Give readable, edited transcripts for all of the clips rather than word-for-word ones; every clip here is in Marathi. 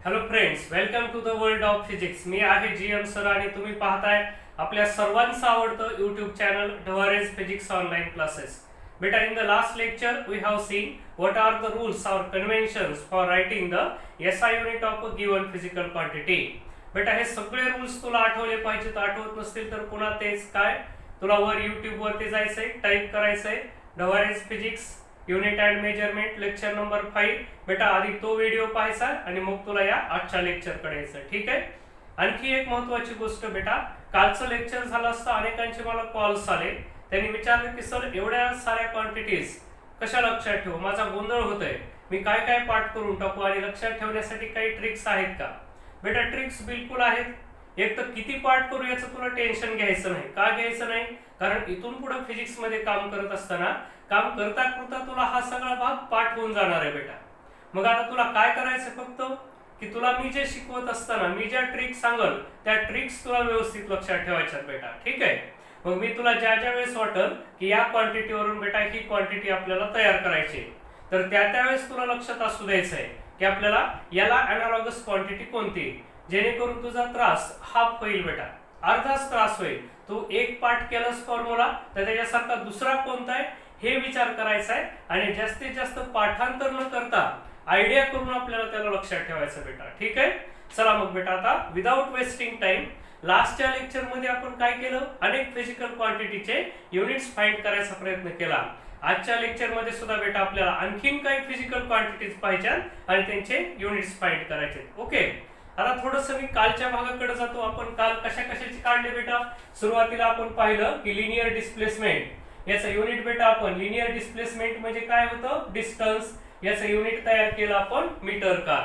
Hello friends, welcome to the world of physics. मी आहे GM सर आणि तुम्ही पाहताय आपल्या सर्वांचं आवडतं YouTube चॅनल ढवारेज फिजिक्स ऑनलाइन क्लासेस. बेटा, in the last lecture we have seen what are the rules or conventions for writing the SI unit of a given physical quantity. बेटा, हे सगळे रूल्स तुला आठवले पाहिजेत. आठवत नसतील तर पुन्हा तेच काय, तुला वर YouTube वरती जायचंय, टाइप करायचंय ढवारेज physics unit and measurement lecture number 5. बेटा, आधी तो व्हिडिओ पाहायचा आणि मग तुला या आजच्या लेक्चर कडे यायचं. ठीक आहे. आणखी एक महत्वाची गोष्ट बेटा, कालचं लेक्चर झालं असतं, अनेकांचे मला कॉल्स आले. त्यांनी विचारलं की सर, एवढ्या साऱ्या क्वांटिटीज कशा लक्षात ठेवू, माझा गोंधळ होतोय, मी काय काय पाठ करून टाकू आणि लक्षात ठेवण्यासाठी काही ट्रिक्स आहेत का. बेटा, ट्रिक्स बिलकुल आहेत. एक तर किती पाठ करू याचं तुला टेन्शन घ्यायचं नाही. का घ्यायचं नाही? कारण इथून पुढे फिजिक्स मध्ये काम करत असताना काम करता करता तुला हा सगळा भाग पाठ होऊन जाणार आहे बेटा. मग आता तुला काय करायचं फक्त की तुला मी जे शिकवत असताना मी ज्या ट्रिक्स सांगल त्या ट्रिक्स तुला व्यवस्थित लक्षात ठेवायच्यात बेटा. ठीक आहे. मग मी तुला ज्या ज्या वेळेस वाटल की या क्वांटिटीवरून बेटा ही क्वांटिटी आपल्याला तयार करायची, तर त्या वेळेस तुला लक्षात असू द्यायचं आहे की आपल्याला याला अॅनालॉगस क्वांटिटी कोणती, जेणेकरून तुझा त्रास हाफ होईल बेटा, अर्धाच त्रास होईल. तू एक पाठ केलास फॉर्म्युला तर त्याच्यासारखा दुसरा कोणता आहे हे विचार करायचा आहे आणि जास्तीत जास्त पाठांतर न करता आयडिया करून आपल्याला त्याला लक्षात ठेवायचं बेटा. ठीक आहे. चला मग बेटा, आता विदाउट वेस्टिंग टाइम, लास्टच्या लेक्चर मध्ये आपण काय केलं, अनेक फिजिकल क्वांटिटीचे युनिट्स फाइंड करायचा प्रयत्न केला. आजच्या लेक्चर मध्ये सुद्धा बेटा आपल्याला आणखीन काही फिजिकल क्वांटिटीज पाहिजेत आणि त्यांचे युनिट्स फाइंड करायचे. ओके. आता थोडस मी कालच्या भागाकडे जातो. आपण काल कशा कशाची काढले बेटा. सुरुवातीला आपण पाहिलं की लिनियर डिस्प्लेसमेंट, याचं युनिट बेटा आपण लिनियर डिस्प्लेसमेंट म्हणजे काय होतं, डिस्टन्स. याचं युनिट तयार केलं आपण मीटर कार.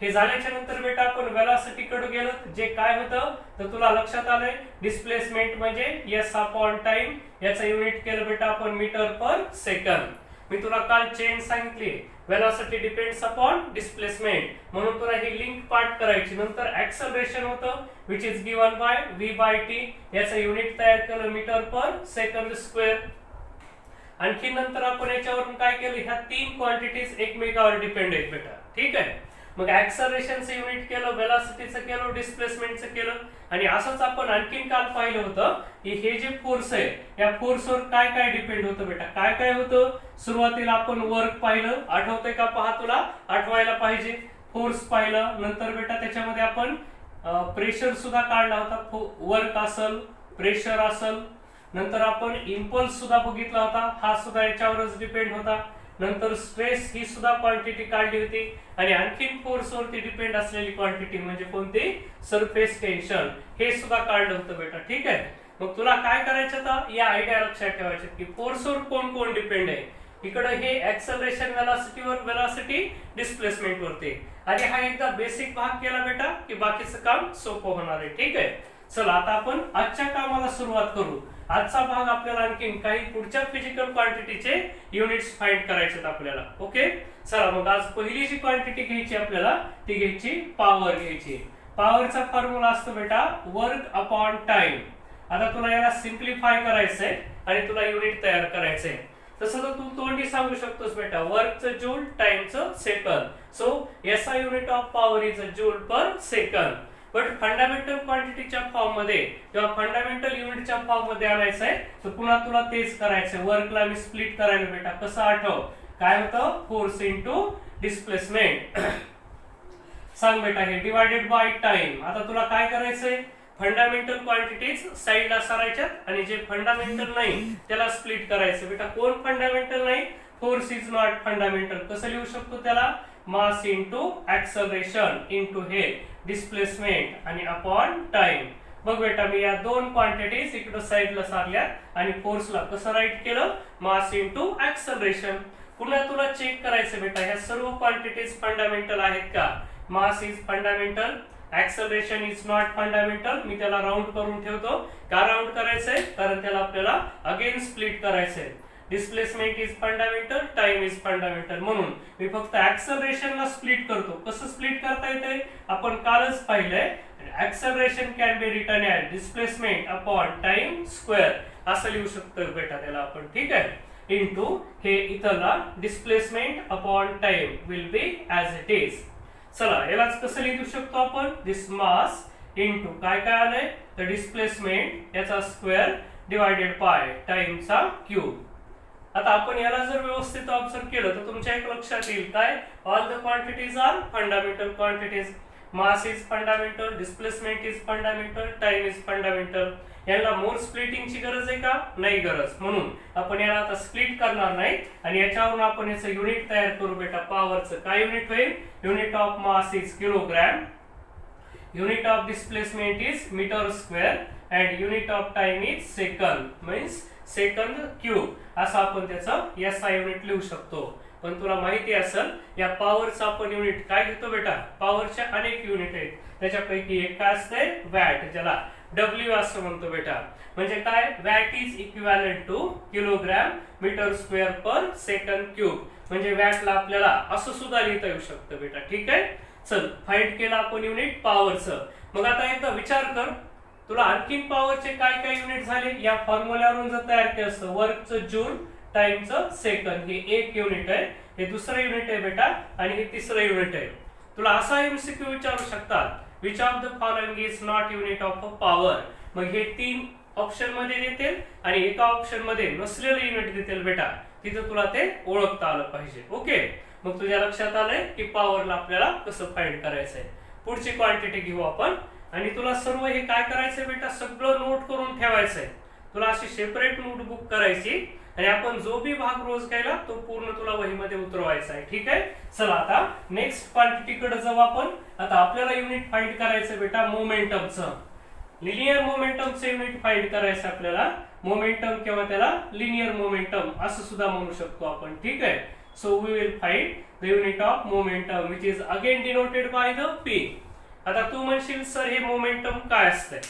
हे झाल्याच्या नंतर बेटा आपण वेलॉसिटी कडे गेलो. जे काय होतं तर तुला लक्षात आलंय, डिस्प्लेसमेंट म्हणजे s अपॉन टाइम. याचं युनिट केलं बेटा आपण मीटर पर सेकंद. मी तुला काल चेन सांगितली, वेलॉसिटी डिपेंड्स अपॉन डिस्प्लेसमेंट, म्हणून तुला ही लिंक पार्ट करायची. नंतर ऍक्सेलरेशन होतं which is given bye v/t. याचं युनिट तयार केलं मीटर पर सेकंद स्क्वेअर. आणखी नंतर आपण याच्यावरून काय केलं, ह्या तीन क्वांटिटीज एकमेकावर डिपेंड आहेत बेटा. ठीक आहे. मग ऍक्सेलरेशनचं युनिट केलं, वेलॉसिटीचं केलं, डिस्प्लेसमेंटचं केलं आणि असंच आपण आणखीन काल पाहिलं होतं की हे जे फोर्स आहे या फोर्सवर काय काय डिपेंड होतं बेटा. काय काय होतं, सुरुवातीला आपण वर्क पाहिलं, आठवतंय का, पहा तुला आठवायला पाहिजे. फोर्स पाहिलं, नंतर बेटा त्याच्यामध्ये आपण प्रेशर सुद्धा काढला होता. वर्क असल, प्रेशर असल, नंतर आपण इम्पल्स सुद्धा बघितला होता, हा सुद्धा याच्यावरच डिपेंड होता. नंतर स्ट्रेस ही सुद्धा क्वांटिटी काढली होती आणि आणखीन फोर्स वरती डिपेंड असलेली क्वांटिटी म्हणजे कोणती, सरफेस टेन्शन, हे सुद्धा काढलं होतं बेटा. ठीक आहे. मग तुला काय करायचं तर या आयडिया लक्षात ठेवायचे की फोर्सवर कोण कोण डिपेंड आहे. इकडे हे ऍक्सेलरेशन वेलॉसिटीवर, वेलॉसिटी डिस्प्लेसमेंट वरती. आणि हा एकदा बेसिक भाग केला बेटा की बाकीचं काम सोपं होणार आहे. ठीक आहे. चला आता आपण आजच्या कामाला सुरुवात करू. आजचा भाग आपल्याला आणखीन काही पुढच्या फिजिकल क्वांटिटीचे युनिट्स फाइंड करायचे आपल्याला. ओके. चला मग आज पहिली जी क्वांटिटी घ्यायची आपल्याला ती घ्यायची पॉवर घ्यायची. पॉवरचा फॉर्म्युला असतो बेटा वर्क अपॉन टाइम. आता तुला याला सिम्प्लिफाय करायचंय आणि तुला युनिट तयार करायचंय. तसं तर तू तोंडी सांगू शकतोस बेटा, वर्कचं जूल, टाइमचं second. So SI unit of power is a joule per second. But fundamental क्वांटिटीच्या फॉर्म मध्ये किंवा फंडामेंटल युनिटच्या फॉर्म मध्ये आणायचं आहे तर पुन्हा तुला तेच करायचंय. वर्कला मी स्प्लिट करायला बेटा, कसं आठव, काय होतं, फोर्स इंटू डिस्प्लेसमेंट. सांग बेटा, हे डिवायडेड बाय टाइम. आता तुला काय करायचंय, फंडामेंटल क्वांटिटीज साईडला सारायच्यात आणि जे फंडामेंटल नाही त्याला स्प्लिट करायचं बेटा. कोण फंडामेंटल नाही, फोर्स इज नॉट फंडामेंटल. कसं लिहू शकतो त्याला, मास इंटू ऍक्सेलरेशन इंटू हे डिस्प्लेसमेंट आणि अपॉन टाइम. बघ बेटा, मी या दोन क्वांटिटीज इकडे साईडला सारल्यात आणि फोर्सला कसं राईट केलं, मास इंटू ऍक्सेलरेशन. पुन्हा तुला चेक करायचं बेटा, ह्या सर्व क्वांटिटीज फंडामेंटल आहेत का. Mass is fundamental, acceleration is not fundamental. मी त्याला राऊंड करून ठेवतो. का राऊंड करायचंय, कारण त्याला आपल्याला अगेन स्प्लिट करायचंय. Displacement is fundamental, time is fundamental, म्हणून मी फक्त ऍक्सेलरेशनला स्प्लिट करतो. कसं स्प्लिट करता येते, आपण कालच पाहिलंय, acceleration can be return as displacement upon time square, असं लिहू शकतो बेटा त्याला आपण. ठीक आहे. इंटू हे इथला displacement upon time will be as it is. चला यालाच कसं लिहू शकतो आपण, दिस मास इनटू काय काय आलंय तर डिस्प्लेसमेंट याचा स्क्वेअर डिवायडेड बाय टाइमचा क्यूब. आता आपण याला जर व्यवस्थित ऑब्झर्व केलं तर तुमच्या एक लक्षात येईल काय, all the quantities are fundamental quantities. Mass is fundamental, displacement is fundamental, time is fundamental. याला मोर स्प्लिटिंगची गरज आहे का, नाही गरज, म्हणून आपण याला आता स्प्लिट करणार नाही आणि याच्यावरून आपण याचं युनिट तयार करू बेटा. पॉवरचं काय युनिट होईल, unit of mass is kilogram, unit of displacement is metre square and unit of time is second, means second cube. असं आपण त्याचं SI युनिट लिहू शकतो. पण तुला माहिती असेल या पॉवरचं आपण युनिट काय घेतो बेटा, पॉवरच्या अनेक युनिट आहेत, त्याच्यापैकी एक काय असते वॅट, ज्याला W असं म्हणतो बेटा. म्हणजे काय, watt is equivalent to kilogram metre square per second cube. म्हणजे वॅटला आपल्याला असं सुद्धा लिहिता येऊ शकतं बेटा. ठीक आहे, चल फाइंड केलं आपण युनिट पॉवरचं. मग आता एकदा विचार कर, तुला आणखीन पॉवरचे काय काय युनिट झाले या फॉर्म्युल्यावरून जर तयार केलं असतं. वर्कचं जूल, टाइमचं सेकंद, हे एक युनिट आहे, हे दुसरं युनिट आहे बेटा आणि हे तिसरं युनिट आहे. तुला असा MCQ विचारू शकतात, which of the following is not unit of a power. मग हे 3 ऑप्शन मध्ये देतील आणि एका ऑप्शन मध्ये नसलेलं युनिट देतील बेटा. तिथं तुला ते ओळखता आलं पाहिजे. ओके, मग तुझ्या लक्षात आलंय की पॉवरला आपल्याला कसं फाइंड करायचंय. पुढची क्वांटिटी घेऊ आपण आणि तुला सर्व हे काय करायचंय बेटा, सगळं नोट करून ठेवायचंय. तुला अशी सेपरेट नोटबुक करायची आणि आपण जो बी भाग रोज केला तो पूर्ण तुला वहीमध्ये उतरवायचा आहे. ठीक आहे, चला आता नेक्स्ट क्वांटिटी कडे जाऊ आपण. आता आपल्याला युनिट फाइंड करायचं बेटा मोमेंटमचं. लिनियर मोमेंटमचं युनिट फाइंड करायचं आपल्याला. मोमेंटम किंवा त्याला लिनियर मोमेंटम असं सुद्धा म्हणू शकतो आपण. ठीक आहे, so we will find the unit of momentum which is again denoted by the P. आता तू म्हणशील सर हे मोमेंटम काय असतंय,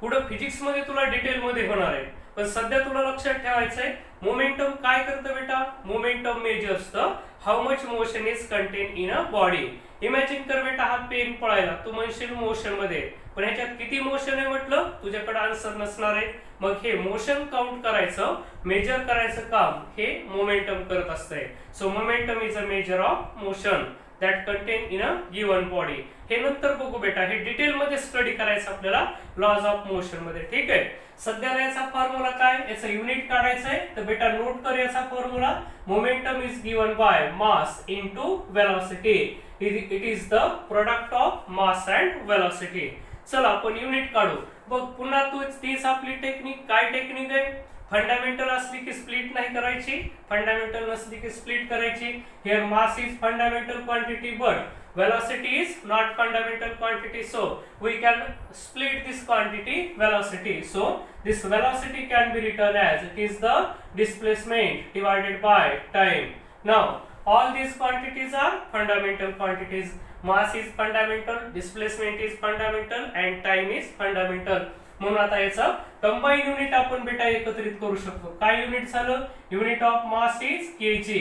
पुढे फिजिक्स मध्ये तुला डिटेल मध्ये होणार आहे, पण सध्या तुला लक्षात ठेवायचंय मोमेंटम काय करतं बेटा. Momentum measures the how much motion is contain in a body. Imagine कर बेटा, हा पेन पळायला, तू म्हणशील मोशन मध्ये, पण ह्याच्यात किती मोशन आहे म्हटलं, तुझ्याकडे आन्सर नसणार आहे. मग हे मोशन काउंट करायचं, मेजर करायचं काम हे मोमेंटम करत असतंय. So momentum is a measure of motion that contain in a given body. हे नंतर बघू बेटा, हे डिटेल मध्ये स्टडी करायचं आपल्याला लॉज ऑफ मोशन मध्ये. ठीक आहे, सध्याला याचा फॉर्म्युला काय, याचं युनिट काढायचं आहे. तर बेटा नोट कर याचा formula. Momentum is given by mass into velocity. It is the product of mass and velocity. चला आपण युनिट काढू. बघ पुन्हा तीच आपली टेक्निक. काय टेक्निक आहे, फंडामेंटल असली की स्प्लिट नाही करायची, फंडामेंटल नसली की स्प्लिट करायची. Here mass is fundamental quantity but velocity is not fundamental quantity, so we can split this quantity velocity. So this velocity can be written as it is the displacement divided by time. Now all these quantities are fundamental quantities. Mass is fundamental, displacement is fundamental and time is fundamental. म्हणून आता याचं कंबाईन युनिट आपण बेटा एकत्रित करू शकतो. काय युनिट झालं, unit of mass is kg,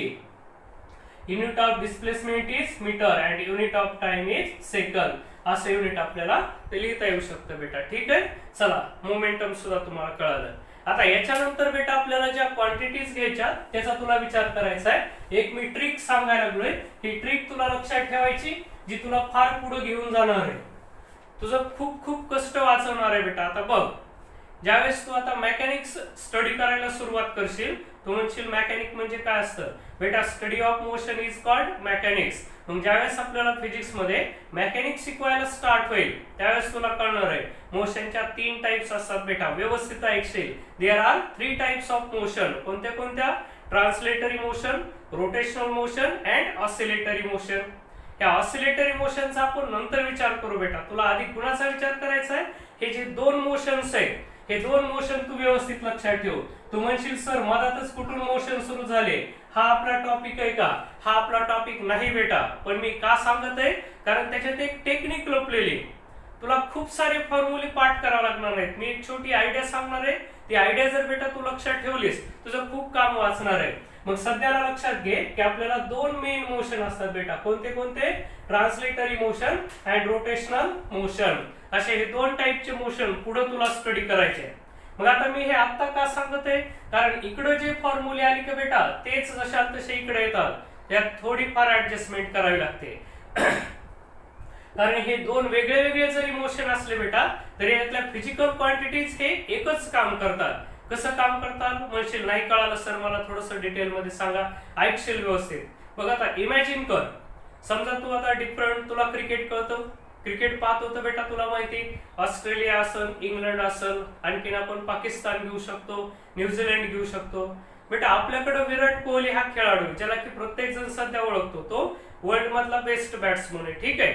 unit of displacement is metre and unit of time is second. असं युनिट आपल्याला ते लिहिता येऊ शकतं बेटा. ठीक आहे, चला मोमेंटम सुद्धा तुम्हाला कळालं. आता याच्यानंतर बेटा आपल्याला ज्या क्वांटिटीज घ्यायच्या त्याचा तुला विचार करायचा आहे. एक मी ट्रिक सांगायला लागलोय, ही ट्रिक तुला लक्षात ठेवायची जी तुला फार पुढे घेऊन जाणार आहे, तुझं खूप खूप कष्ट वाचवणार आहे बेटा. आता बघ, ज्यावेळेस तू आता मेकॅनिक्स स्टडी करायला सुरुवात करशील, तू म्हणशील मेकॅनिक म्हणजे काय असतं बेटा, study of motion is called mechanics. मग ज्यावेळेस आपल्याला फिजिक्स मध्ये मेकॅनिक्स शिकवायला स्टार्ट होईल त्यावेळेस तुला कळणार आहे मोशनच्या 3 टाइप्स असतात बेटा. व्यवस्थित ऐकशील, there are 3 types of motion. कोणत्या कोणत्या, translatory motion, rotational motion and oscillatory motion. या ऑसिलेटरी मोशनचा आपण नंतर विचार करू बेटा. तुला आधी कुणाचा विचार करायचा आहे, हे जे 2 मोशन्स आहेत हे 2 मोशन तू व्यवस्थित लक्षात ठेव. तू म्हणशील सर मधातच कुठून मोशन सुरू झाले, हा आपला टॉपिक आहे का, हा आपला टॉपिक नाही बेटा. पण मी का सांगत आहे, कारण त्याच्यात एक टेक्निक लपलेली. तुला खूप सारे फॉर्म्युले पाठ करावे लागणार नाहीत. मी एक छोटी आयडिया सांगणार आहे, ती आयडिया जर बेटा तू लक्षात ठेवलीस तुझं खूप काम वाचणार आहे. मग सध्याला लक्षात घे की आपल्याला 2 मेन मोशन असतात बेटा. कोणते कोणते, translatory motion and rotational motion. असे हे 2 टाइपचे मोशन पुढे तुला स्टडी करायचे. मग आता मी हे आता का सांगत आहे, कारण इकडे जे फॉर्म्युले आली का बेटा तेच जशाल तसे इकडे येतात, त्यात थोडीफार ऍडजस्टमेंट करावी लागते. कारण हे दोन वेगळे वेगळे जरी मोशन असले बेटा तरी यातल्या फिजिकल क्वांटिटीज हे एकच काम करतात. कसं काम करतात म्हणशील नाही कळालं सर मला थोडंसं डिटेल मध्ये सांगा, ऐकशील व्यवस्थित. बघ आता इमॅजिन कर, समजा तू आता डिफरंट, तुला क्रिकेट कळतं, क्रिकेट पाहत होतं बेटा, तुला माहिती ऑस्ट्रेलिया असेल, इंग्लंड असेल, आणखीन आपण पाकिस्तान घेऊ शकतो, न्यूझीलंड घेऊ शकतो. बेटा आपल्याकडे विराट कोहली हा खेळाडू ज्याला की प्रत्येक जण सध्या ओळखतो, तो वर्ल्ड मधला बेस्ट बॅट्समन आहे. ठीक आहे,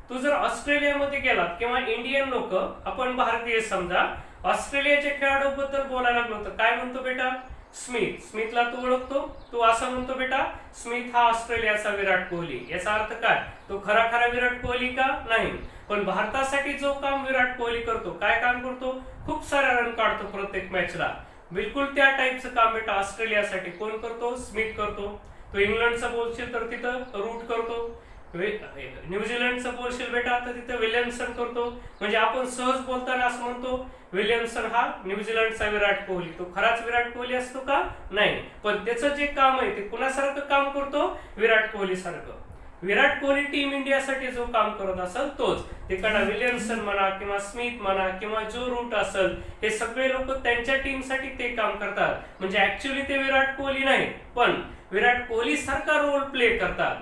तू जर ऑस्ट्रेलियामध्ये गेलात किंवा इंडियन लोक, आपण भारतीय समजा, ऑस्ट्रेलियाच्या खेळाडूबद्दल बोलायला लागलो तर काय म्हणतो बेटा, स्मिथ. स्मिथला तू ओळखतो, तू असं म्हणतो बेटा स्मिथ हा ऑस्ट्रेलियाचा विराट कोहली. याचा अर्थ काय, तो खरा खरा विराट कोहली का नाही, पण भारतासाठी जो काम विराट कोहली करतो, काय काम करतो, खूप सारे रन काढतो प्रत्येक मॅचला. बिलकुल त्या टाईपचं काम बेटा ऑस्ट्रेलियासाठी कोण करतो, स्मिथ करतो. तो इंग्लंडचं बोलशील तर तिथं रूट करतो, न्यूझीलंडचं बोलशील बेटा तर तिथं विल्यमसन करतो. म्हणजे आपण सहज बोलताना असं म्हणतो विल्यमसन हा न्यूझीलंडचा विराट कोहली. तो खराच विराट कोहली असतो का नाही, पण त्याचं जे काम आहे ते कुणासारखं काम करतो, विराट कोहली सारखं. विराट कोहली टीम इंडियासाठी जो काम करत असेल तोच, तिकडे विल्यमसन म्हणा किंवा स्मिथ म्हणा किंवा जो रूट असेल, हे सगळे लोक त्यांच्या टीमसाठी ते काम करतात. म्हणजे ऍक्च्युअली ते विराट कोहली नाही, पण विराट कोहली सारखा रोल प्ले करतात.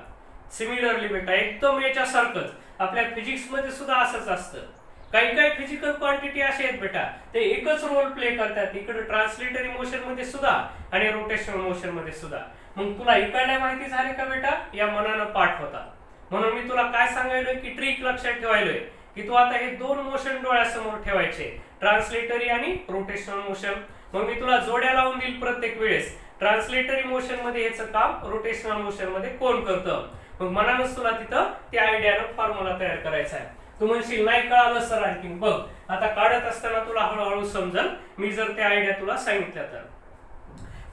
सिमिलरली बेटा एकदम याच्यासारखंच आपल्या फिजिक्स मध्ये सुद्धा असंच असतं. काही काही फिजिकल क्वांटिटी असे आहेत बेटा ते एकच रोल प्ले करतात, इकडे ट्रान्सलेटरी मोशन मध्ये सुद्धा आणि रोटेशनल मोशन मध्ये सुद्धा. मग तुला इकडल्या माहिती झाली का बेटा, या मनानं पाठ होता. म्हणून मी तुला काय सांगायलोय की ट्रिक लक्षात ठेवायलोय की तू आता हे दोन मोशन डोळ्यासमोर ठेवायचे, ट्रान्सलेटरी आणि रोटेशनल मोशन. मग मी तुला जोड्या लावून देईल प्रत्येक वेळेस, ट्रान्सलेटरी मोशन मध्ये याचं काम रोटेशनल मोशन मध्ये कोण करतं. मग मनानच तुला तिथं त्या आयडियानं फॉर्म्युला तयार करायचा आहे. तू म्हणशील नाही कळालं सर आणखी, बघ आता काढत असताना तुला हळूहळू समजल मी जर त्या आयडिया तुला सांगितल्या तर.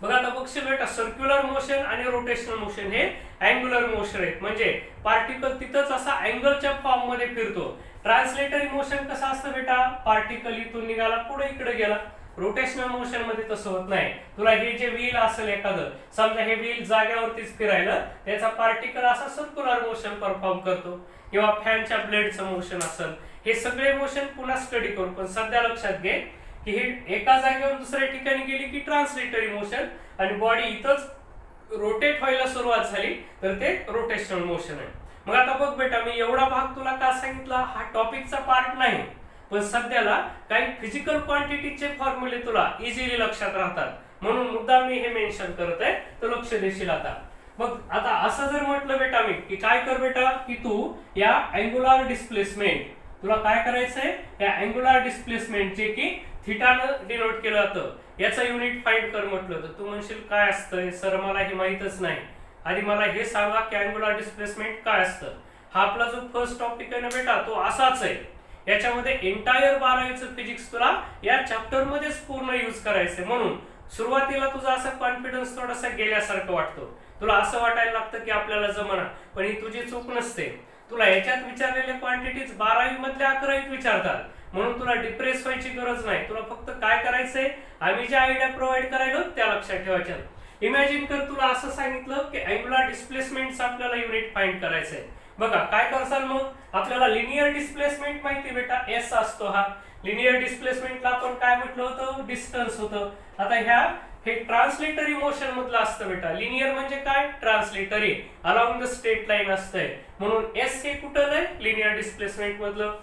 बघा आता बघशील बेटा सर्क्युलर मोशन आणि रोटेशनल मोशन हे अँग्युलर मोशन आहेत, म्हणजे पार्टिकल तिथंच असा अँगलच्या फॉर्म मध्ये फिरतो. ट्रान्सलेटरी मोशन कसं असतं बेटा, पार्टिकल इथून निघाला पुढे इकडे गेला. रोटेशनल मोशन मध्ये तसं होत नाही. तुला हे जे व्हील असेल एखादं, समजा हे व्हील जागेवरतीच फिरायला, त्याचा पार्टिकल असा सर्क्युलर मोशन परफॉर्म करतो, किंवा फॅनच्या ब्लेडचं मोशन असेल. हे सगळे मोशन पुन्हा स्टडी करू, पण सध्या लक्षात घे की हे एका जागेवर दुसऱ्या ठिकाणी गेली की ट्रान्सलेटरी मोशन, आणि बॉडी इथंच रोटेट व्हायला सुरुवात झाली तर ते रोटेशनल मोशन आहे. मग आता बघ बेटा मी एवढा भाग तुला का सांगितला, हा टॉपिकचा पार्ट नाही, पण सध्याला काही फिजिकल क्वांटिटीचे फॉर्म्युले तुला इझिली लक्षात राहतात, म्हणून मुद्दा मी हे मेन्शन करत आहे, तर लक्ष देशील. आता मग आता असं जर म्हटलं बेटा मी की काय कर बेटा की तू या अँग्युलर डिस्प्लेसमेंट, तुला काय करायचंय, या अँग्युलर डिस्प्लेसमेंट जे की थिटानं डिनोट केलं जातं, याचं युनिट फाइंड कर म्हटलं तर तू म्हणशील काय असतं सर मला हे माहितच नाही. आधी मला हे सांगा की अँग्युलर डिस्प्लेसमेंट काय असतं. हा आपला जो फर्स्ट टॉपिक आहे ना बेटा तो असाच आहे, याच्यामध्ये एंटायर 12वीचं फिजिक्स तुला या चॅप्टर मध्येच पूर्ण यूज करायचंय. म्हणून सुरुवातीला तुझा असा कॉन्फिडन्स थोडासा गेल्यासारखं वाटतो, तुला असं वाटायला लागतं की आपल्याला जमणार, पण ही तुझी चूक नसते. तुला याच्यात विचारलेल्या क्वांटिटीज 12वी मधल्या 11वीत विचारतात, म्हणून तुला डिप्रेस व्हायची गरज नाही. तुला फक्त काय करायचंय, आम्ही ज्या आयडिया प्रोव्हाइड करायलो त्या लक्षात ठेवायच्या. इमॅजिन कर तुला असं सांगितलं की अँग्युलर डिस्प्लेसमेंटचं आपल्याला युनिट फाइंड करायचंय. बघा काय करसाल मग, आपल्याला लिनियर डिस्प्लेसमेंट माहिती बेटा एस असतो. हा लिनियर डिस्प्लेसमेंटला आपण काय म्हटलं होतं, डिस्टन्स होतं. आता ह्या हे ट्रान्सलेटरी मोशन मधलं असतं बेटा. लिनियर म्हणजे काय, translatory along the straight line असतंय, म्हणून एस हे कुठलं आहे, लिनियर डिस्प्लेसमेंट मधलं.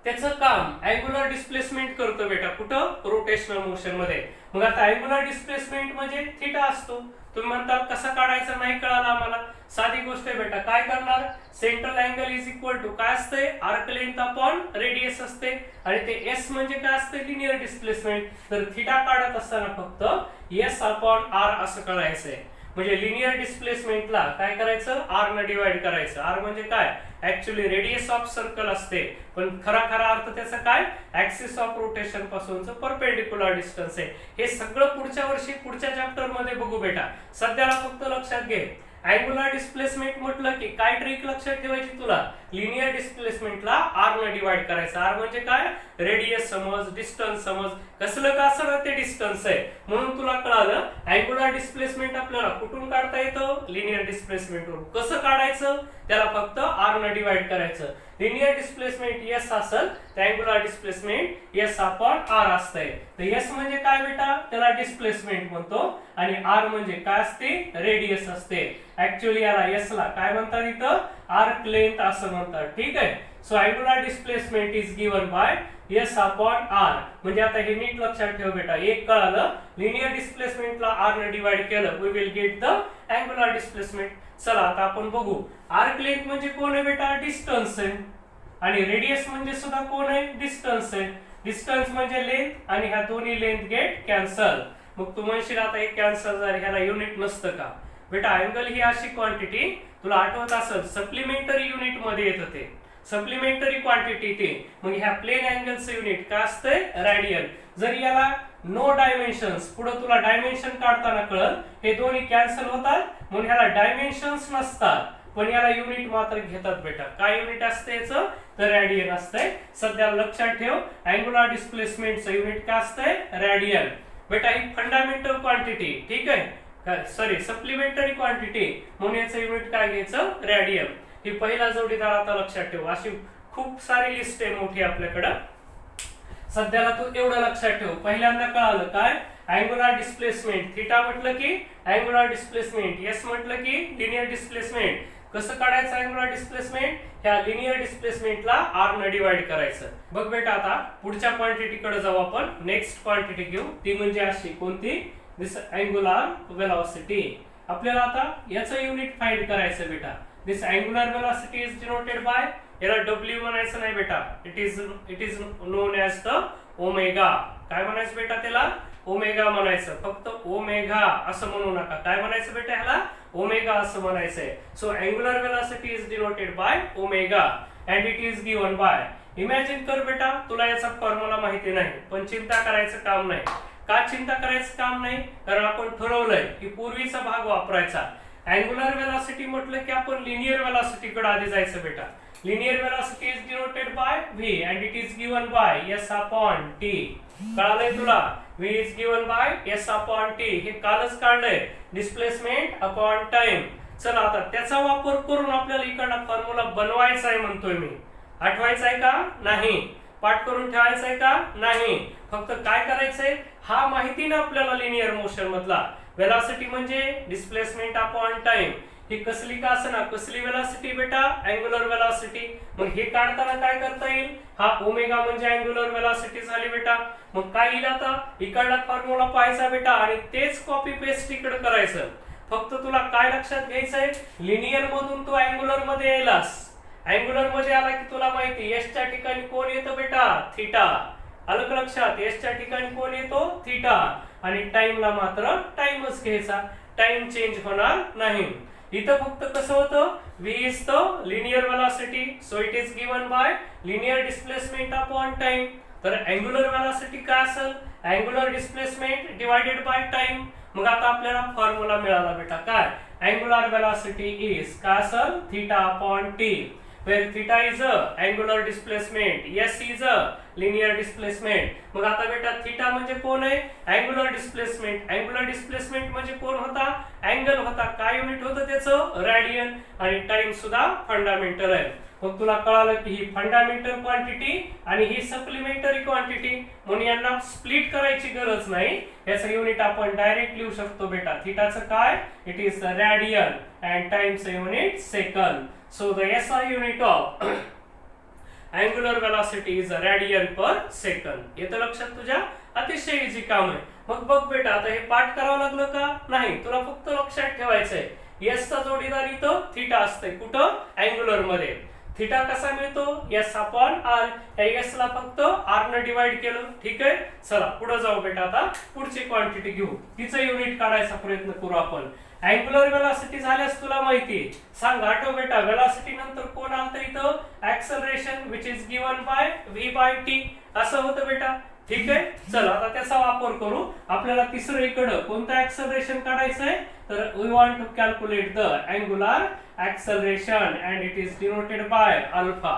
त्याचं काम अँग्युलर डिस्प्लेसमेंट करतो बेटा, कुठं, रोटेशनल मोशन मध्ये. मग आता अँग्युलर डिस्प्लेसमेंट म्हणजे थिटा असतो. तुम्ही म्हणता कसा काढायचा, नाही कळाला आम्हाला. साधी गोष्ट आहे बेटा, काय करणार, central angle is equal to काय असते, आर्क लेंथ अपॉन रेडियस असते, आणि ते एस म्हणजे काय असते, लिनियर डिस्प्लेसमेंट. तर थिटा काढत असताना फक्त एस अपॉन आर असं करायचंय. म्हणजे लिनियर डिस्प्लेसमेंटला काय करायचं, आर न डिवाइड करायचं. आर म्हणजे काय, ऍक्च्युअली रेडियस ऑफ सर्कल असते, पण खरा अर्थ त्याचा काय, ऍक्सिस ऑफ रोटेशन पासूनचं परपेंडिक्युलर डिस्टन्स आहे. हे सगळं पुढच्या वर्षी पुढच्या चॅप्टर मध्ये बघू बेटा. सध्याला फक्त लक्षात घे, अँग्युलर डिस्प्लेसमेंट म्हटलं की काय ट्रिक लक्षात ठेवायची तुला, लिनियर डिस्प्लेसमेंटला आर ने डिवाइड करायचं. आर म्हणजे काय, रेडियस समज, डिस्टन्स समज, कसलं का असं ते डिस्टन्स आहे. म्हणून तुला कळालं अँग्युलर डिस्प्लेसमेंट आपल्याला कुठून काढता येतं, लिनियर डिस्प्लेसमेंट वरून. कसं काढायचं, त्याला फक्त आर ने डिवाइड करायचं. लिनियर डिस्प्लेसमेंट एस असेल तर angular displacement S upon R असतंय. तर एस म्हणजे काय बेटा, त्याला डिस्प्लेसमेंट म्हणतो आणि आर म्हणजे काय असते, रेडियस असते. ऍक्च्युअली याला एस ला काय म्हणतात इथं, आर्क लेंथ असं म्हणतात. ठीक आहे. So angular displacement is given by S upon R. म्हणजे आता हे नीट लक्षात ठेव बेटा. एक कळालं, लिनियर डिस्प्लेसमेंटला आर ने डिवाइड केलं, we will get the angular displacement. चला आता आपण बघू. आर्क लेंथ म्हणजे कोण आहे बेटा, डिस्टन्स आहे. आणि रेडियस म्हणजे सुद्धा कोण आहे, डिस्टन्स आहे. डिस्टन्स म्हणजे लेंथ आणि ह्या दोन्ही लेंथ गेट कॅन्सल. मग तू म्हणशील आता हे कॅन्सल झालं, ह्याला युनिट नसतं का बेटा. अँगल ही अशी क्वांटिटी तुला आठवत असेल सप्लिमेंटरी युनिट मध्ये येत होते, सप्लिमेंटरी क्वांटिटी ते. मग ह्या प्लेन अँगलचं युनिट काय असतंय, रॅडियन. जर याला नो डायमेन्शन्स, पुढे तुला डायमेन्शन काढताना कळल, हे दोन्ही कॅन्सल होतात म्हणून ह्याला डायमेन्शन्स नसतात, पण याला युनिट मात्र घेतात बेटा. काय युनिट असते याचं, तर रॅडियन असतंय. सध्या लक्षात ठेव अँग्युलर डिस्प्लेसमेंटचं युनिट काय असतंय, रॅडियन. बेटा ही फंडामेंटल क्वांटिटी, ठीक आहे, सॉरी सप्लिमेंटरी क्वांटिटी, म्हणून याचं युनिट काय घ्यायचं, रॅडियन. ही पहिला जोडीदार आता लक्षात ठेव. अशी खूप सारी लिस्ट आहे मोठी आपल्याकडं. सध्याला तू एवढं लक्षात ठेव. पहिल्यांदा कळालं काय, अँग्युलर डिस्प्लेसमेंट थिटा म्हटलं की अँग्युलर डिस्प्लेसमेंट, एस म्हटलं की लिनियर डिस्प्लेसमेंट. कसं काढायचं अँग्युलर डिस्प्लेसमेंट, ह्या लिनियर डिस्प्लेसमेंटला आर ने डिवाइड करायचं. बघ बेटा आता पुढच्या क्वांटिटीकडे जाऊ आपण. नेक्स्ट क्वांटिटी घेऊ, ती म्हणजे अशी कोणती, दिस अँग्युलर वेलोसिटी. आपल्याला आता याचं युनिट फाइंड करायचं बेटा. This angular velocity is denoted by, याला डब्ल्यू म्हणायचं नाही बेटा, it is known as the omega. काय म्हणायचं बेटा त्याला, ओमेगा म्हणायचं. फक्त ओमेगा असं म्हणू नका. काय म्हणायचं बेटा ह्याला, ओमेगा असं म्हणायचंय. So angular velocity is denoted by omega and it is given bye. Imagine कर बेटा, तुला याचा फॉर्म्युला माहिती नाही, पण चिंता करायचं काम नाही. का चिंता करायचं काम नाही, कारण आपण ठरवलंय की पूर्वीचा भाग वापरायचा. अँग्युलर वेलोसिटी म्हटलं की आपण लिनियर वेलोसिटी कडे आधी जायचं बेटा. Linear velocity is denoted bye v and it is given by s upon t. कळालंय तुला, v is given by s upon t. हे कालच काढलंय, डिस्प्लेसमेंट अपॉन टाइम. चला आता त्याचा वापर करून आपल्याला इकडला फॉर्म्युला बनवायचा आहे म्हणतोय मी. आठवायचा आहे का नाही, पाठ करून ठेवायचा आहे का नाही. फक्त काय करायचंय, हा माहिती ना आपल्याला लिनियर मोशन मधला. वेलोसिटी म्हणजे डिस्प्लेसमेंट अपॉन टाइम. ही कसली का असना, कसली वेलोसिटी बेटा, अँग्युलर वेलोसिटी. मग हे काढताना काय करता येईल, हा ओमेगा म्हणजे अँग्युलर वेलोसिटी झाली बेटा. मग काय येईल आता, इकडला फॉर्म्युला पाहायचा बेटा आणि तेच कॉपी पेस्ट इकडे करायचं. फक्त तुला काय लक्षात घ्यायचंय, लिनियर मधून तू अँग्युलर मध्ये यायलास. अँग्युलर मध्ये आला की तुला माहिती एस च्या ठिकाणी कोण येतं बेटा, थीटा. आलं का लक्षात, एस च्या ठिकाणी कोण येतो, थीटा. आणि टाइमला मात्र टाइमच घ्यायचा, टाइम चेंज होणार नाही. इथं फक्त कसं होतं, v is the linear velocity, so it is given by linear displacement upon time. तर अँग्युलर वेलोसिटी काय असेल, angular displacement divided by time. मग आता आपल्याला फॉर्म्युला मिळाला बेटा. काय, अँग्युलर वेलोसिटी इज काय असेल, theta upon T, where theta is a angular displacement, s is a linear displacement. मग आता बेटा थीटा म्हणजे कोण आहे, अँग्युलर डिस्प्लेसमेंट. अँग्युलर डिस्प्लेसमेंट म्हणजे कोण होता, अँगल होता. काय युनिट होतं त्याचं, रॅडियन. आणि टाइम सुद्धा फंडामेंटल आहे. मग तुला कळालं की ही फंडामेंटल क्वांटिटी आणि ही सप्लिमेंटरी क्वांटिटी, म्हणून यांना स्प्लिट करायची गरज नाही. याचं युनिट आपण डायरेक्ट लिहू शकतो बेटा. थीटाचं काय, it is the radian and टाइमचं unit second. So the SI unit of angular velocity is radian per second. येतं लक्षात तुझ्या, अतिशय इझी काम आहे. मग बघ बेटा, आता हे पाठ करावं लागलं का नाही, तुला फक्त लक्षात ठेवायचंय S चा जोडीदार इथं थीटा असतंय. कुठं, अँग्युलर मध्ये. थीटा कसा मिळतो, s अपॉन r. या s ला फक्त r ने डिवाइड केलं. ठीक आहे. चला पुढे जाऊ बेटा. आता पुढची क्वांटिटी घेऊ, तिचं युनिट काढायचा प्रयत्न करू आपण. अँग्युलर वेलोसिटी झाल्यास तुला माहिती, सांग आठव बेटा, वेलोसिटी नंतर कोण आलं इथं, acceleration, which is given by v by t. असं होतं बेटा. ठीक आहे. चला आता त्याचा वापर करू. आपल्याला तिसरं इकडं कोणतं ऍक्सलरेशन काढायचं आहे, तर we want to calculate the angular acceleration and it is denoted by alpha.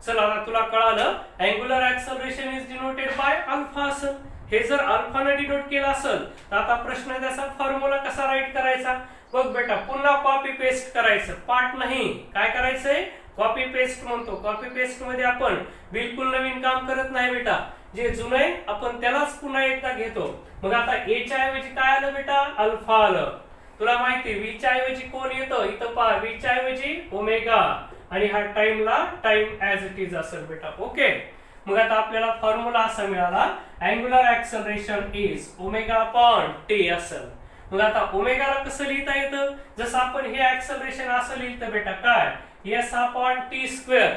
चला आता तुला कळालं angular acceleration is denoted by alpha असेल. हे जर अल्फाने डिनोट केलं असेल तर आता प्रश्न आहे त्याचा फॉर्म्युला कसा राईट करायचा. बघ बेटा पुन्हा कॉपी पेस्ट करायचं, पार्ट नाही. काय करायचंय, कॉपी पेस्ट म्हणतो. कॉपी पेस्ट मध्ये आपण बिलकुल नवीन काम करत नाही बेटा. जे जुनं आहे आपण त्यालाच पुन्हा एकदा घेतो. मग आता ए च्या ऐवजी काय आलं बेटा, अल्फा आलं. तुला माहिती व्ही च्या ऐवजी कोण येतं, इथं पहा व्ही च्या ऐवजी ओमेगा आणि हा टाइमला टाइम ऍज इट इज असेल बेटा. ओके. मग आता आपल्याला फॉर्म्युला असा मिळाला angular acceleration is omega upon T असेल. मग आता ओमेगाला कसं लिहिता येतं, जसं आपण हे ऍक्सलरेशन असं लिहितं बेटा काय एस अपॉन टी स्क्वेअर.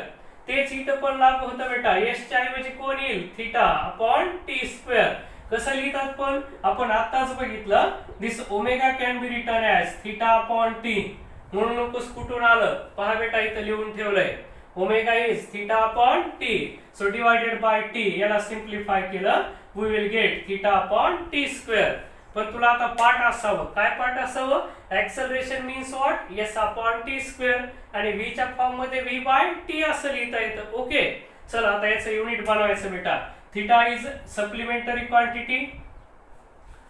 तेच इथं पण लागू होतं बेटा. एस च्या ऐवजी कोण येईल, थिटा अपॉन टी स्क्वेअर. कसं लिहितात पण आपण आताच बघितलं, this omega can be written as theta upon t. म्हणून नकोस कुठून आलं, पहा बेटा इथं लिहून ठेवलंय omega is theta upon t. So divided by t याला सिम्प्लिफाय केलं we will get theta upon t square. पण तुला आता पार्ट असावं, काय पार्ट असावं, acceleration means what s upon t square आणि व्ही च्या फॉर्म मध्ये व्ही बाय टी असं लिहिता येतं. ओके. चला आता याचं युनिट बनवायचं बेटा. थिटा इज सप्लिमेंटरी क्वांटिटी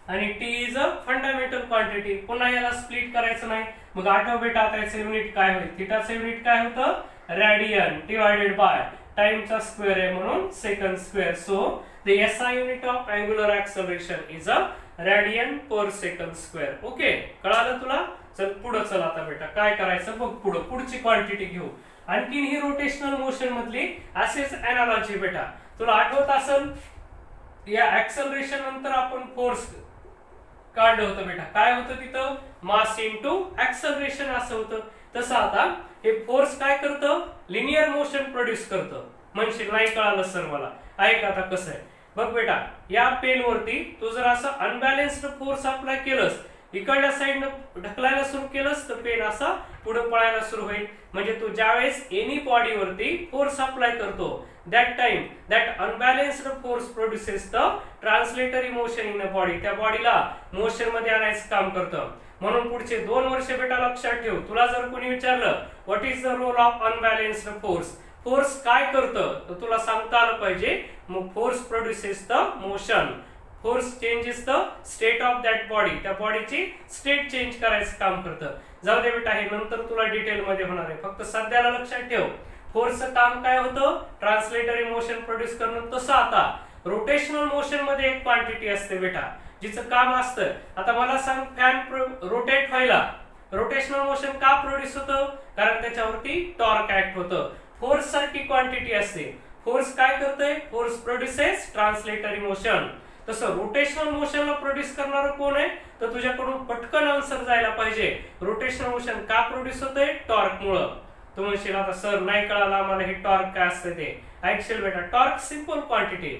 आणि T is a fundamental quantity. पुन्हा याला स्प्लिट करायचं नाही. मग आठव बेटा आता याचं युनिट काय होईल, थिटाचं युनिट काय होतं, रॅडियन डिवायडेड बाय टाइमचा स्क्वेअर आहे म्हणून second square. So the SI unit of angular acceleration is a radian per second square. Okay. कळालं तुला. चल पुढे चल आता बेटा काय करायचं बघ. पुढची क्वांटिटी घेऊ. आणखीन ही रोटेशनल मोशन मधली असेच अनालॉजी बेटा. तुला आठवत असेल या ऍक्सलरेशन नंतर आपण फोर्स काढलं होतं बेटा. काय होतं तिथं, मास इनटू ऍक्सलरेशन असं होतं. तसं आता हे फोर्स काय करतं, लिनियर मोशन प्रोड्यूस करतं. म्हणशील नाही कळालं सर मला. ऐक आता कसं आहे बघ बेटा. या पेन वरती तू जर असं अनबॅलेन्स्ड फोर्स अप्लाय केलंस, इकडल्या साईडनं ढकलायला सुरू केलंस तर पेन असा पुढे पळायला सुरू होईल. म्हणजे तू ज्यावेळेस एनी बॉडी वरती फोर्स अप्लाय करतो that time that unbalanced force produces the translatory motion in a body. त्या बॉडीला मोशन मध्ये आणायचं काम करतं. म्हणून पुढचे 2 वर्ष बेटा लक्षात ठेव. तुला जर कोणी विचारलं what is the role of unbalanced force, force काय करतं तर तुला सांगता आलं पाहिजे. मग force produces the motion, force changes the state of that body. त्या बॉडीची स्टेट चेंज करायचं काम करतं. जाऊ दे बेटा हे नंतर तुला डिटेल मध्ये होणार आहे. फक्त सध्याला लक्षात ठेव फोर्सचं काम काय होतं, ट्रान्सलेटरी मोशन प्रोड्यूस करणं. तसं आता रोटेशनल मोशन मध्ये एक क्वांटिटी असते बेटा जिचं काम असतं. आता मला सांग फॅन रोटेट व्हायला रोटेशनल मोशन का प्रोड्यूस होतं, कारण त्याच्यावरती टॉर्क ऍक्ट होतं. फोर्स सारखी क्वांटिटी असते. फोर्स काय करतोय, फोर्स प्रोड्युसेस ट्रान्सलेटरी मोशन. तसं रोटेशनल मोशनला प्रोड्यूस करणारं कोण आहे, तर तुझ्याकडून पटकन आन्सर जायला पाहिजे. रोटेशनल मोशन का प्रोड्यूस होतंय, टॉर्क मुळे. तू म्हणशील आता सर नाही कळालं आम्हाला हे टॉर्क काय असतं ते. ऍक्च्युअल बेटा टॉर्क सिंपल क्वांटिटी.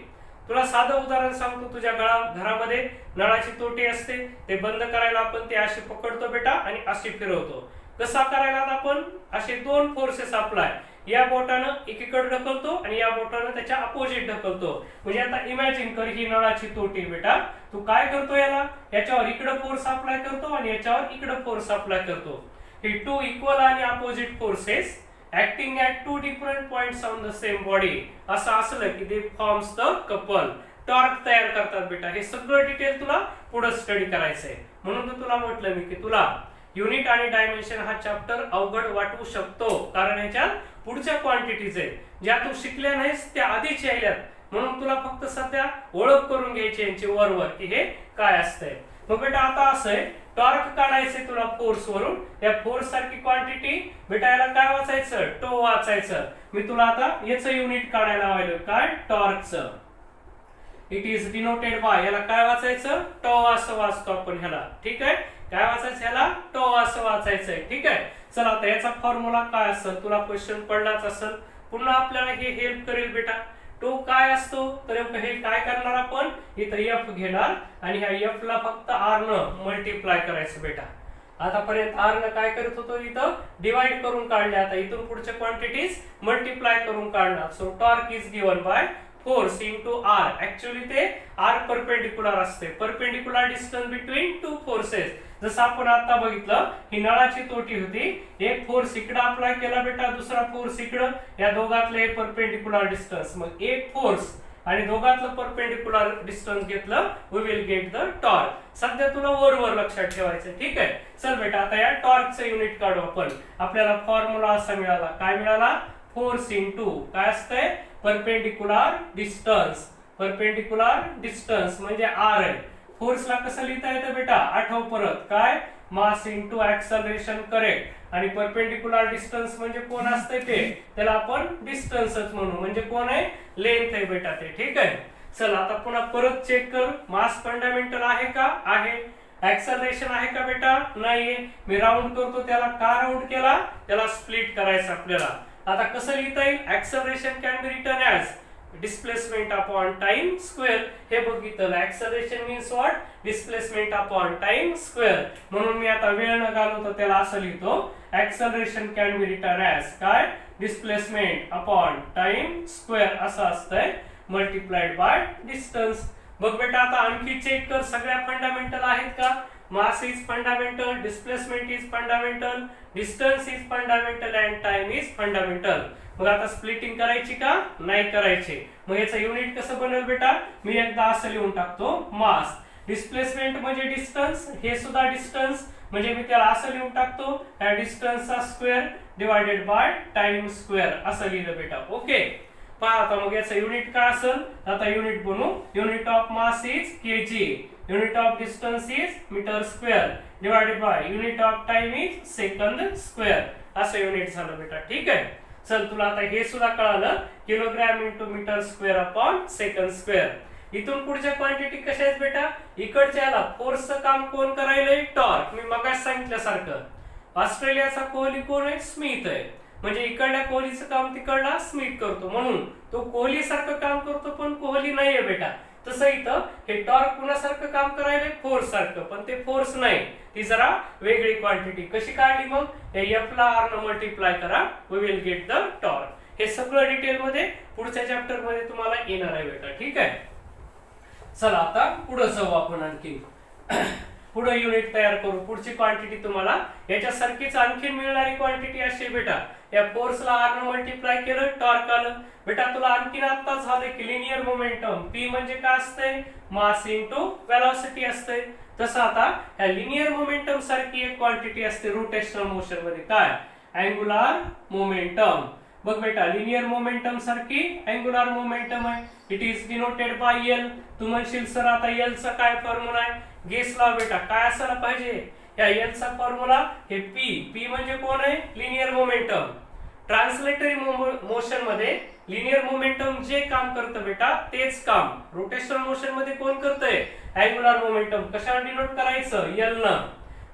तुला साधं उदाहरण सांगतो. तुझ्या घरामध्ये नळाची तोटी असते, ते बंद करायला आपण ते अशी पकडतो बेटा आणि अशी फिरवतो. कसा करायला आपण असे 2 फोर्सेस अप्लाय, या बोटानं एकीकडे ढकलतो आणि या बोटानं त्याच्या अपोजिट ढकलतो. म्हणजे आता इमॅजिन कर ही नळाची तोटी बेटा. तू काय करतो, याच्यावर इकडे फोर्स अप्लाय करतो आणि याच्यावर इकडे फोर्स अप्लाय करतो. हे 2 इक्वल आणि opposite forces acting at 2 different points on the same body असं असलं की दे फॉर्म्स द कपल, टॉर्क तयार करतात बेटा. हे सगळं डिटेल तुला पुढे स्टडी करायचंय. म्हणून तर तुला म्हटलं मी की तुला युनिट आणि डायमेन्शन हा चॅप्टर अवघड वाटू शकतो, कारण ह्याच्यात पुढच्या क्वांटिटीज आहेत ज्या तू शिकल्या नाहीस त्या आधीच यायल्यात. म्हणून तुला फक्त सध्या ओळख करून घ्यायची यांची वरवर की हे काय असतंय. मग बेटा आता असं आहे टॉर्क काढायचे तुला फोर्स वरून. या फोर्स सारखी क्वांटिटी बेटा याला काय वाचायचं, टो वाचायचं. मी तुला आता याचं युनिट काढायला लावलं काय, टॉर्कचं. इट इज डिनोटेड बाय, याला काय वाचायचं, टो असं वाचतो आपण ह्याला. ठीक आहे, काय वाचायचं ह्याला, टो असं वाचायचंय. ठीक आहे. चला आता याचा फॉर्म्युला काय असेल, तुला क्वेश्चन पडलाच असेल. पुन्हा आपल्याला हे हेल्प करेल बेटा. टो काय असतो, तर हे काय करणार आपण, इथं एफ घेणार आणि ह्या एफ ला फक्त आर न मल्टिप्लाय करायचं बेटा. आतापर्यंत आर न काय करत होतो, इथं डिवाइड करून काढले. आता इथून पुढच्या क्वांटिटीज मल्टिप्लाय करून काढणार. So torque is given by force into R, actually ते आर परपेंडिक्युलर असते, perpendicular distance between two forces. जसं आपण आता बघितलं ही नळाची तोटी होती, एक फोर्स इकडे अप्लाय केला बेटा, दुसरा फोर्स इकडं, या दोघातले परपेंडिक्युलर डिस्टन्स, मग एक फोर्स आणि दोघातलं परपेंडिक्युलर डिस्टन्स घेतलं, we will get the torque. सध्या तुला वर लक्षात ठेवायचं, ठीक आहे. चल बेटा आता या टॉर्कचं युनिट काढू आपण. आपल्याला फॉर्म्युला असा मिळाला, काय मिळाला, फोर्स इंटू काय असतंय, परपेंडिक्युलर डिस्टन्स. परपेंडिक्युलर डिस्टन्स म्हणजे आर आहे. फोर्सला कसं लिहिता येतं बेटा, आठव परत, काय, मास इंटू ऍक्सलरेशन, करेक्ट. आणि परपेंडिक्युलर डिस्टन्स म्हणजे कोण असते ते, त्याला आपण डिस्टन्सच म्हणू, म्हणजे कोण आहे, लेंथ आहे बेटा ते, ठीक आहे. चल आता पुन्हा परत चेक कर, मास फंडामेंटल आहे का, आहे. ऍक्सलरेशन आहे का बेटा, नाहीये. मी राऊंड करतो त्याला, का राऊंड केला, त्याला स्प्लिट करायचं आपल्याला. आता कसं लिहिता येईल, acceleration can be written as displacement upon time square. हे बघितलं, acceleration means what, displacement upon time square. म्हणून मी आता वेळ न घालवतो त्याला असं लिहितो, acceleration can be written as काय, डिस्प्लेसमेंट अपॉन टाइम स्क्वेअर असं असतंय, मल्टिप्लाइड बाय डिस्टन्स. बघ बेटा आता आणखी चेक कर, सगळ्या फंडामेंटल आहेत का. Mass is fundamental, displacement is fundamental, distance is fundamental and time is fundamental. मग आता स्प्लिटिंग करायची का, नाही करायची. मग याचं युनिट कसं बनेल बेटा, मी एकदा असं लिहून टाकतो, मास. डिस्प्लेसमेंट म्हणजे डिस्टन्स, हे सुद्धा डिस्टन्स, म्हणजे मी त्याला असं लिहून टाकतो, या डिस्टन्सचा square divided by time square असं लिहिलं बेटा, ओके. पहा आता मग याचं युनिट काय असेल, आता युनिट बनवू. Unit of mass is KG, unit of distance is metre square divided by unit of time is second square असं युनिट झालं बेटा, ठीक आहे. चल तुला आता हे सुद्धा कळालं, kilogram into metre square upon second square. इथून पुढच्या क्वांटिटी कशा आहेत बेटा, इकडच्या याला फोर्सचं काम कोण करायलंय, टॉर्क. मी मगाच सांगितल्यासारखं ऑस्ट्रेलियाचा कोहली कोण आहे, स्मिथ आहे. म्हणजे इकडल्या कोहलीचं काम तिकडला स्मिथ करतो, म्हणून तो कोहली सारखं काम करतो पण कोहली नाहीये बेटा. तसं इथं हे टॉर्क कुणासारखं काम करायला, फोर्स सारखं, पण ते फोर्स नाही, ती जरा वेगळी क्वांटिटी. कशी काढली मग, एफ ला आर न मल्टिप्लाय करा, we will get the torque. हे सगळं डिटेल मध्ये पुढच्या चॅप्टर मध्ये तुम्हाला येणार आहे बेटा, ठीक आहे. चला आता पुढे जाऊ आपण आणखी. पुढे युनिट तयार करू, पुढची क्वांटिटी तुम्हाला याच्यासारखीच आणखी मिळणारी क्वांटिटी अशी बेटा, या फोर्सला आर न मल्टिप्लाय केलं, टॉर्क आलं. बेटा तुला आणखीन आता झालं की लिनियर मोमेंटम, पी म्हणजे काय असतंय, मास इंटू वेलोसिटी असते. तसं आता या लिनियर मोमेंटम सारखी एक क्वांटिटी असते रोटेशनल मोशन मध्ये, काय, अँगुलर मोमेंटम. बघ बेटा लिनियर मोमेंटम सारखी अँगुलर मोमेंटम आहे, it is denoted by L. तू म्हणशील सर आता एल चा काय फॉर्म्युला आहे, गेस लाव बेटा, काय असायला पाहिजे, या एल चा फॉर्म्युला हे पी म्हणजे कोण आहे, लिनियर मोमेंटम. ट्रान्सलेटरी मोशन मध्ये लिनियर मोमेंटम जे काम करतं बेटा तेच काम रोटेशनल मोशन मध्ये कोण करतंय, अँगुलर मोमेंटम. कशाला डिनोट करायचं, एल न.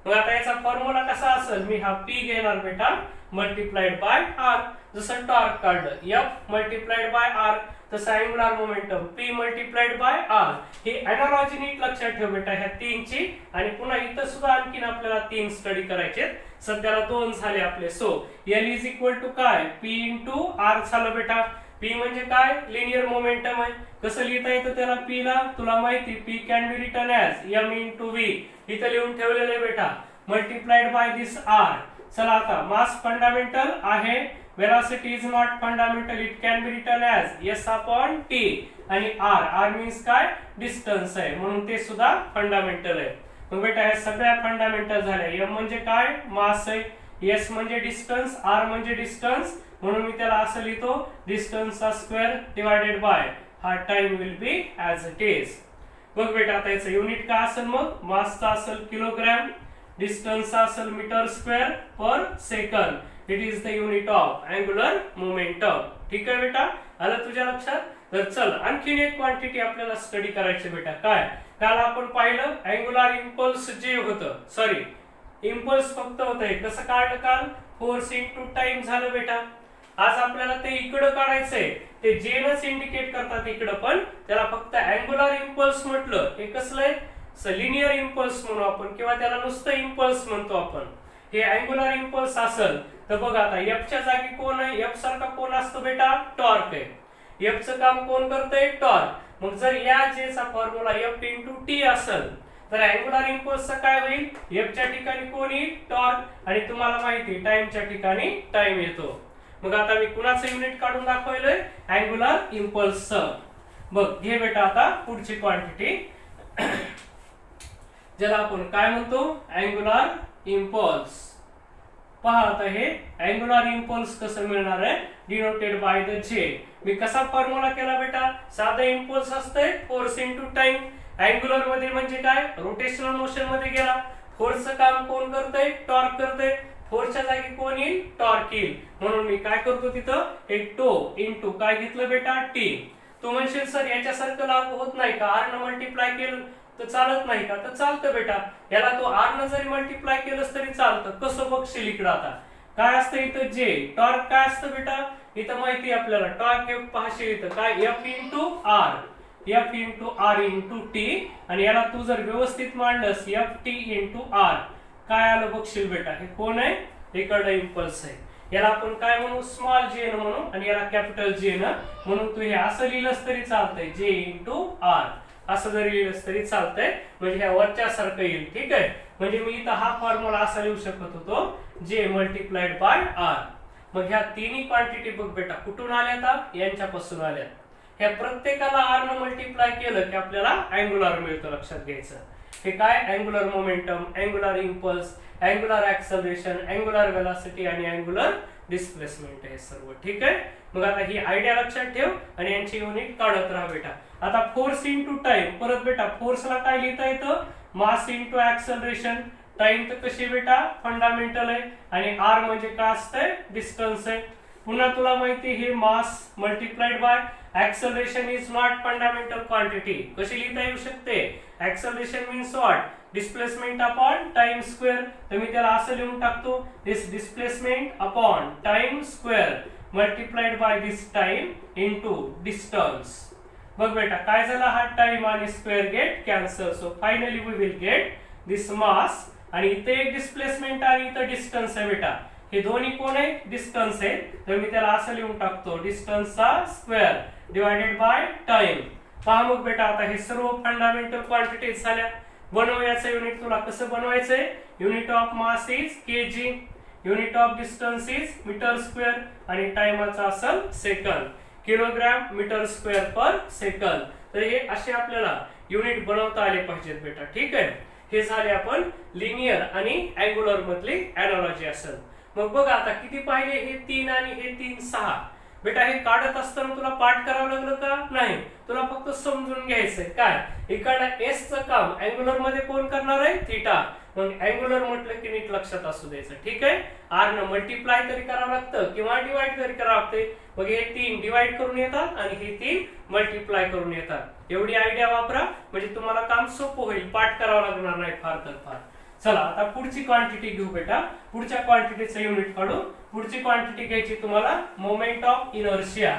मग आता याचा फॉर्म्युला कसा असेल, मी हा पी घेणार बेटा मल्टिप्लाइड बाय आर. जसं टॉर्क काढलं एफ मल्टिप्लाइड बाय आर, तसं angular momentum P multiplied by R. हे अनालॉजी नीट लक्षात ठेव बेटा ह्या तीनची. आणि पुन्हा इथं सुद्धा आणखीन आपल्याला तीन स्टडी करायचे, सध्याला दोन झाले आपले. So L is equal to काय, पी इंटू आर झालं बेटा. पी म्हणजे काय, लिनियर मोमेंटम आहे. कसं लिहिता येतं त्याला, पी ला तुला माहिती, P can be written as M into V, इथं लिहून ठेवलेलं आहे बेटा, मल्टिप्लाइड बाय दिस आर. चला आता मास फंडामेंटल आहे, velocity is not fundamental, it can be written as S upon T. आणि आर मीन्स काय, डिस्टन्स आहे, म्हणून ते सुद्धा फंडामेंटल आहे. मग बेटा हे सगळ्या फंडामेंटल झाल्या. एम म्हणजे काय, मास आहे, एस म्हणजे डिस्टन्स, आर म्हणजे डिस्टन्स, म्हणून मी त्याला असं लिहितो, डिस्टन्सचा स्क्वेअर डिवायडेड बाय हा time will be as it is. बघ बेटा आता याचं युनिट काय असेल, मग मासचा असेल किलोग्रॅम, डिस्टन्सचा असेल metre square per second. It is the unit of angular momentum. ठीक आहे बेटा, आलं तुझ्या लक्षात. तर चल आणखीन एक क्वांटिटी आपल्याला स्टडी करायची बेटा, काय, काल आपण पाहिलं अँगुलर इम्पल्स जे होतं, सॉरी इम्पल्स फक्त होतंय, कसं काढलं काल, फोर्स इंटू टाइम झालं बेटा. आज आपल्याला ते इकडं काढायचंय, ते जेनच इंडिकेट करतात इकडं, पण त्याला फक्त अँगुलर इम्पल्स म्हटलं, हे कसलंय, लिनियर इम्पल्स म्हणू आपण, किंवा त्याला नुसतं इम्पल्स म्हणतो आपण. हे अँगुलर इम्पल्स असेल तर बघ आता एफ च्या जागी कोण आहे, एफ सारखा कोण असतो बेटा, टॉर्क आहे. F चं काम कोण करतंय? टॉर्क. मग जर या J चा फॉर्म्युला F * T असेल तर अँग्युलर इम्पल्सचा काय होईल? F च्या ठिकाणी कोण येईल? टॉर्क. आणि तुम्हाला माहिती टाइमच्या ठिकाणी टाइम येतो. मग आता मी कुणाचं युनिट काढून दाखवलंय? अँग्युलर इम्पल्सचं. बघ घे बेटा आता पुढची क्वांटिटी ज्याला आपण काय म्हणतो? Angular impulse. पहा आता हे अँग्युलर इम्पल्स कसं मिळणार आहे? Denoted by the J. मी कसा फॉर्म्युला केला बेटा? साधा इम्पल्स असतंय फोर्स इनटू टाइम. अँग्युलर मध्ये म्हणजे काय? रोटेशनल मोशन मध्ये गेला. फोर्सचं काम कोण करतंय? टॉर्क करतंय. फोर्सच्या जागी कोण येईल? टॉर्क येईल. म्हणून मी काय करतो तिथं? एक टो इनटू काय घेतलं बेटा? T. तू म्हणशील सर याच्यासारखं लागू होत नाही का? R न मल्टिप्लाय केलं तर चालत नाही का? तर चालतं बेटा. याला तो R न जरी मल्टिप्लाय केलंस तरी चालतं. कसं बघशील इकडं आता? काय असतं इथं? J. टॉर्क काय असतं बेटा? इथं माहिती आपल्याला टॉर्क F पाहशील इथं काय? F * R. F * R * T. आणि याला तू जर व्यवस्थित मांडलंस Ft * R काय आलं बघशील बेटा? हे कोण आहे? इकडं इम्पल्स आहे. याला आपण काय म्हणू? स्मॉल J न म्हणू आणि याला कॅपिटल J न म्हणून तू हे असं लिहिलंस तरी चालतंय. J * R असं जरी लिहिलंस तरी चालतंय. म्हणजे ह्या वरच्या सारखं येईल. ठीक आहे. म्हणजे मी इथं हा फॉर्म्युला असा लिहू शकत होतो J * R. मग ह्या तिन्ही क्वांटिटी बघ बेटा कुठून आल्या? यांच्यापासून आल्या. ह्या प्रत्येकाला R न मल्टिप्लाय केलं की आपल्याला अँग्युलर मिळतं. लक्षात घ्यायचं. हे काय? Angular momentum, angular impulse, angular acceleration, angular velocity आणि अँग्युलर डिस्प्लेसमेंट हे सर्व. ठीक आहे. मग आता ही आयडिया लक्षात ठेव आणि यांची युनिट काढत राहा बेटा. आता फोर्स इनटू टाइम. परत बेटा फोर्सला काय लिहिता येतं? Mass into acceleration. टाइम तर कशी बेटा? फंडामेंटल आहे. आणि R म्हणजे काय असतंय? डिस्टन्स आहे. पुन्हा तुला माहिती हे mass multiplied by acceleration is not fundamental quantity. कशी लिहिता येऊ शकते? Acceleration means what? Displacement upon time square. तर मी त्याला असं लिहून टाकतो this displacement upon time square multiplied by this time into distance. बघ बेटा काय झाला? हा टाइम आणि square get cancel. So finally we will get this mass. आणि इथे एक डिस्प्लेसमेंट आणि इथं डिस्टन्स आहे बेटा. हे दोन्ही कोण आहे? डिस्टन्स आहे. तर मी त्याला असं लिहून टाकतो डिस्टन्सचा स्क्वेअर डिवायडेड बाय टाइम. पहा मग बेटा आता हे सर्व फंडामेंटल क्वांटिटीज झाल्या. बनवण्याचं युनिट तुला कसं बनवायचंय? Unit of mass is kg, unit of distance is metre square आणि टाइमचा असेल second. Kilogram metre square per second. तर हे असे आपल्याला युनिट बनवता आले पाहिजेत बेटा. ठीक आहे. हे झाले आपण लिनियर आणि अँग्युलर मधली अॅनालॉजी असेल. मग बघा आता किती पाहिले? हे 3 आणि हे 3 6. बेटा हे काढत असताना तुला पाठ करावं लागलं का? नाही. तुला फक्त समजून घ्यायचंय काय? इकडं S चं काम अँग्युलर मध्ये कोण करणार आहे? थीटा. मग अँग्युलर म्हटलं की नीट लक्षात असू द्यायचं. ठीक आहे. R न मल्टिप्लाय तरी करावं लागतं किंवा डिवाइड तरी करावं लागते. मग हे 3 डिवाइड करून येतात आणि हे 3 मल्टिप्लाय करून येतात. एवढी आयडिया वापरा म्हणजे तुम्हाला काम सोपं होईल. पाठ करावं लागणार नाही फार तर फार. चला आता पुढची क्वांटिटी घेऊ बेटा. पुढच्या क्वांटिटीचं युनिट काढू. पुढची क्वांटिटी घ्यायची तुम्हाला मोमेंट ऑफ इनर्शिया.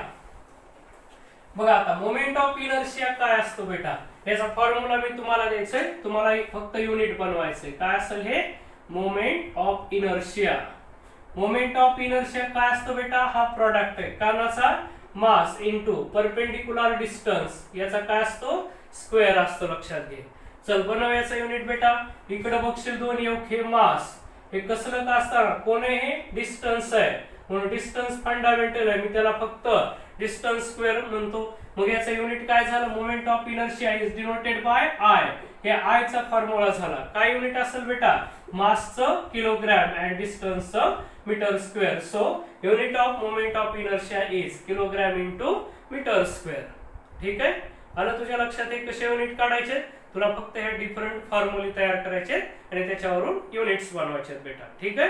बघा आता मोमेंट ऑफ इनर्शिया काय असतो बेटा? याचा फॉर्म्युला मी तुम्हाला द्यायचंय. तुम्हाला फक्त युनिट बनवायचंय. काय असेल हे? Moment of inertia. Moment of inertia काय असतो बेटा? हा प्रोडक्ट आहे कानाचा मास इनटू परपेंडिक्युलर डिस्टन्स. याचा काय असतो? स्क्वेअर असतो. लक्षात घे. चल बनवायचं युनिट बेटा. इकडे बघशील 2 योग हे मास. हे कसलं का असतं? कोण आहे हे? डिस्टन्स आहे. म्हणून डिस्टन्स फंडामेंटल आहे. मी त्याला फक्त डिस्टन्स स्क्वेअर म्हणतो. मग याचं युनिट काय झालं? Moment of inertia is denoted by I. हे I चा फॉर्म्युला झाला. काय युनिट असेल बेटा? मासचं किलोग्राम अँड डिस्टन्सचं metre square. So unit of moment of inertia is kilogram into metre square. ठीक आहे. आलं तुझ्या लक्षात? हे कसे युनिट काढायचे? तुला फक्त हे डिफरंट फॉर्म्युले तयार करायचे आणि त्याच्यावरून युनिट्स बनवायचे बेटा. ठीक आहे.